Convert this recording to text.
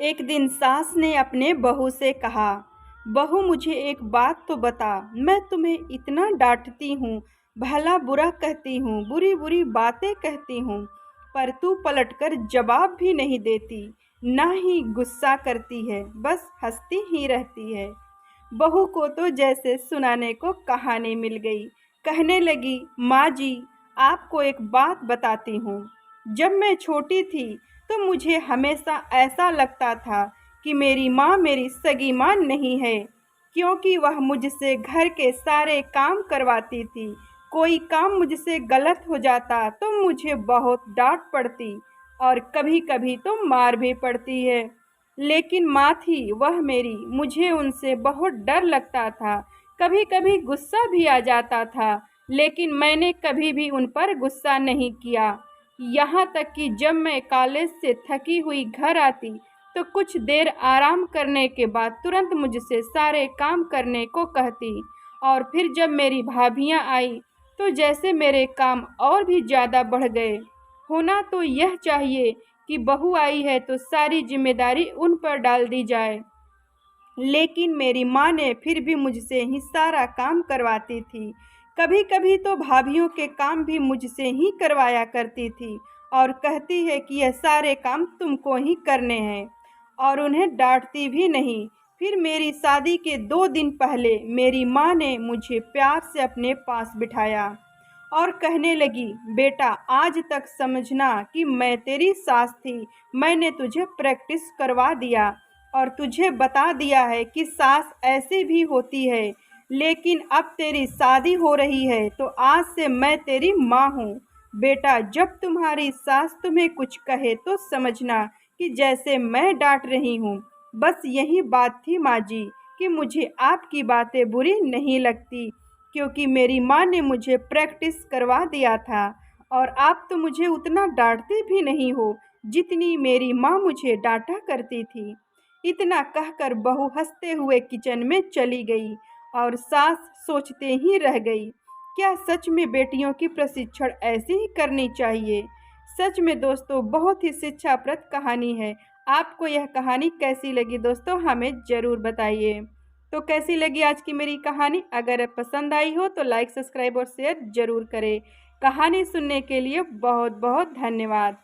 एक दिन सास ने अपने बहू से कहा, बहू मुझे एक बात तो बता, मैं तुम्हें इतना डांटती हूँ, भला बुरा कहती हूँ, बुरी बुरी बातें कहती हूँ, पर तू पलटकर जवाब भी नहीं देती, ना ही गुस्सा करती है, बस हंसती ही रहती है। बहू को तो जैसे सुनाने को कहानी मिल गई। कहने लगी, माँ जी, आपको एक बात बताती हूँ। जब मैं छोटी थी तो मुझे हमेशा ऐसा लगता था कि मेरी माँ मेरी सगी माँ नहीं है, क्योंकि वह मुझसे घर के सारे काम करवाती थी। कोई काम मुझसे गलत हो जाता तो मुझे बहुत डांट पड़ती और कभी कभी तो मार भी पड़ती है। लेकिन माँ थी वह मेरी, मुझे उनसे बहुत डर लगता था। कभी कभी गुस्सा भी आ जाता था, लेकिन मैंने कभी भी उन पर गुस्सा नहीं किया। यहाँ तक कि जब मैं कॉलेज से थकी हुई घर आती तो कुछ देर आराम करने के बाद तुरंत मुझसे सारे काम करने को कहती। और फिर जब मेरी भाभियाँ आई तो जैसे मेरे काम और भी ज़्यादा बढ़ गए। होना तो यह चाहिए कि बहू आई है तो सारी जिम्मेदारी उन पर डाल दी जाए, लेकिन मेरी माँ ने फिर भी मुझसे ही सारा काम करवाती थी। कभी कभी तो भाभीियों के काम भी मुझसे ही करवाया करती थी और कहती है कि यह सारे काम तुमको ही करने हैं, और उन्हें डांटती भी नहीं। फिर मेरी शादी के 2 दिन पहले मेरी माँ ने मुझे प्यार से अपने पास बिठाया और कहने लगी, बेटा आज तक समझना कि मैं तेरी सास थी। मैंने तुझे प्रैक्टिस करवा दिया और तुझे बता दिया है कि सास ऐसी भी होती है, लेकिन अब तेरी शादी हो रही है तो आज से मैं तेरी माँ हूँ। बेटा जब तुम्हारी सास तुम्हें कुछ कहे तो समझना कि जैसे मैं डांट रही हूँ। बस यही बात थी माँ जी, कि मुझे आपकी बातें बुरी नहीं लगती, क्योंकि मेरी माँ ने मुझे प्रैक्टिस करवा दिया था, और आप तो मुझे उतना डांटती भी नहीं हो जितनी मेरी माँ मुझे डांटा करती थी। इतना कहकर बहू हंसते हुए किचन में चली गई और सास सोचते ही रह गई, क्या सच में बेटियों की प्रशिक्षण ऐसे ही करनी चाहिए। सच में दोस्तों बहुत ही शिक्षाप्रद कहानी है। आपको यह कहानी कैसी लगी दोस्तों, हमें ज़रूर बताइए। तो कैसी लगी आज की मेरी कहानी? अगर पसंद आई हो तो लाइक सब्सक्राइब और शेयर ज़रूर करें। कहानी सुनने के लिए बहुत बहुत धन्यवाद।